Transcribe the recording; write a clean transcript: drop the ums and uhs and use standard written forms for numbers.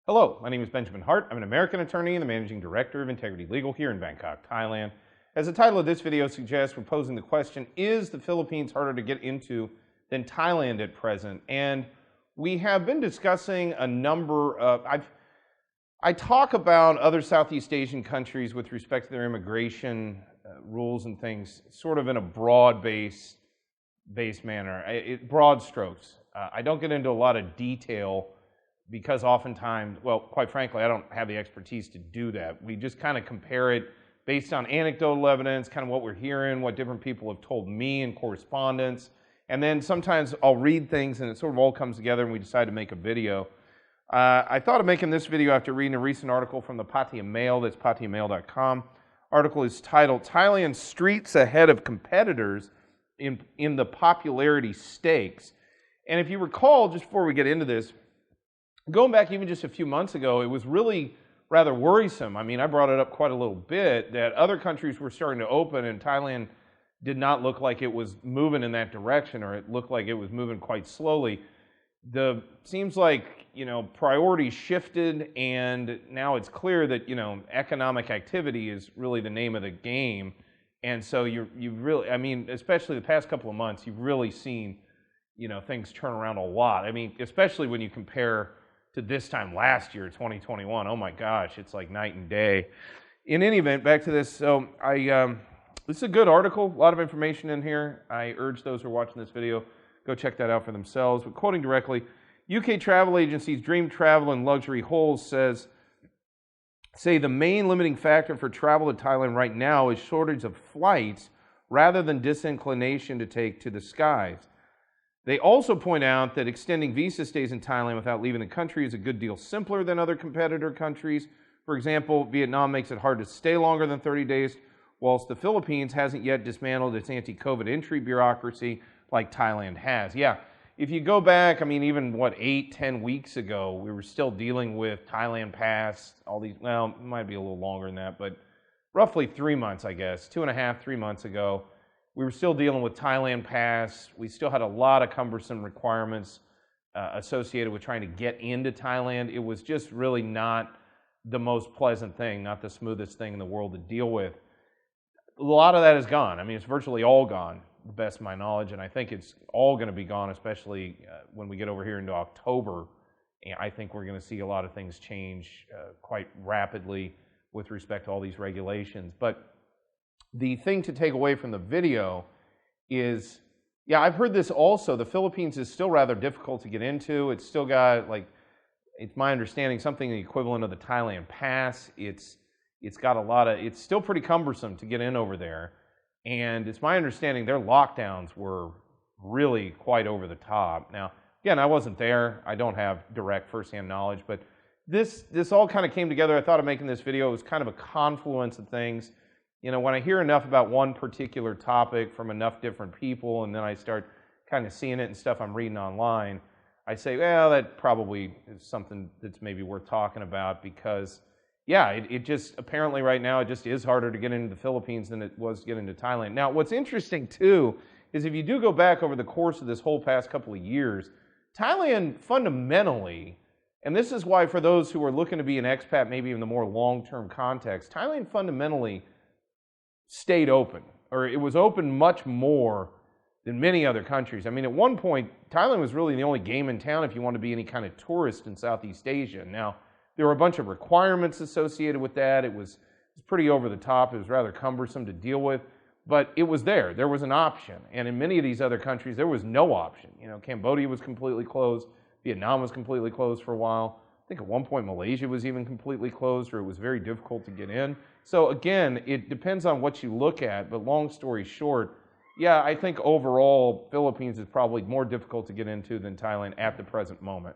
Hello, my name is Benjamin Hart. I'm an American attorney and the Managing Director of Integrity Legal here in Bangkok, Thailand. As the title of this video suggests, we're posing the question, is the Philippines harder to get into than Thailand at present? And we have been discussing a number of, I talk about other Southeast Asian countries with respect to their immigration rules and things sort of in a broad-based manner, broad strokes. I don't get into a lot of detail because oftentimes, well, quite frankly, I don't have the expertise to do that. We just kind of compare it based on anecdotal evidence, kind of what we're hearing, what different people have told me in correspondence. And then sometimes I'll read things and it sort of all comes together and we decide to make a video. I thought of making this video after reading a recent article from the Pattaya Mail, that's pattayamail.com. Article is titled, Thailand Streets Ahead of Competitors in the Popularity Stakes. And if you recall, just before we get into this, going back even just a few months ago, it was really rather worrisome. I mean, I brought it up quite a little bit, that other countries were starting to open and Thailand did not look like it was moving in that direction, or it looked like it was moving quite slowly. Seems like, priorities shifted, and now it's clear that, economic activity is really the name of the game. And so you've really, I mean, especially the past couple of months, you've really seen, things turn around a lot. I mean, especially when you compare to this time last year, 2021. Oh my gosh, it's like night and day. In any event, back to this. So this is a good article, a lot of information in here. I urge those who are watching this video, go check that out for themselves. But quoting directly, UK travel agencies Dream Travel and Luxury Holes say the main limiting factor for travel to Thailand right now is shortage of flights rather than disinclination to take to the skies. They also point out that extending visa stays in Thailand without leaving the country is a good deal simpler than other competitor countries. For example, Vietnam makes it hard to stay longer than 30 days, whilst the Philippines hasn't yet dismantled its anti-COVID entry bureaucracy like Thailand has. Yeah, if you go back, I mean, even 8-10 weeks ago, we were still dealing with Thailand Pass, all these, well, it might be a little longer than that, but roughly 3 months, I guess, 2.5, 3 months ago, we were still dealing with Thailand Pass. We still had a lot of cumbersome requirements associated with trying to get into Thailand. It was just really not the most pleasant thing, not the smoothest thing in the world to deal with. A lot of that is gone. I mean, it's virtually all gone, to the best of my knowledge, and I think it's all going to be gone, especially when we get over here into October. And I think we're going to see a lot of things change quite rapidly with respect to all these regulations. But the thing to take away from the video is, yeah, I've heard this also. The Philippines is still rather difficult to get into. It's still got, it's my understanding, something the equivalent of the Thailand Pass. It's got a lot of, it's still pretty cumbersome to get in over there. And it's my understanding their lockdowns were really quite over the top. Now, again, I wasn't there. I don't have direct firsthand knowledge, but this all kind of came together. I thought of making this video. It was kind of a confluence of things. When I hear enough about one particular topic from enough different people, and then I start kind of seeing it and stuff I'm reading online, I say, well, that probably is something that's maybe worth talking about because, yeah, it just, apparently right now, it just is harder to get into the Philippines than it was to get into Thailand. Now, what's interesting, too, is if you do go back over the course of this whole past couple of years, Thailand fundamentally, and this is why for those who are looking to be an expat, maybe in the more long-term context, Thailand fundamentally stayed open, or it was open much more than many other countries. I mean, at one point, Thailand was really the only game in town if you want to be any kind of tourist in Southeast Asia. Now, there were a bunch of requirements associated with that. It was pretty over the top. It was rather cumbersome to deal with, but it was there. There was an option. And in many of these other countries, there was no option. Cambodia was completely closed. Vietnam was completely closed for a while. I think at one point Malaysia was even completely closed, or it was very difficult to get in. So again, it depends on what you look at, but long story short, yeah, I think overall Philippines is probably more difficult to get into than Thailand at the present moment.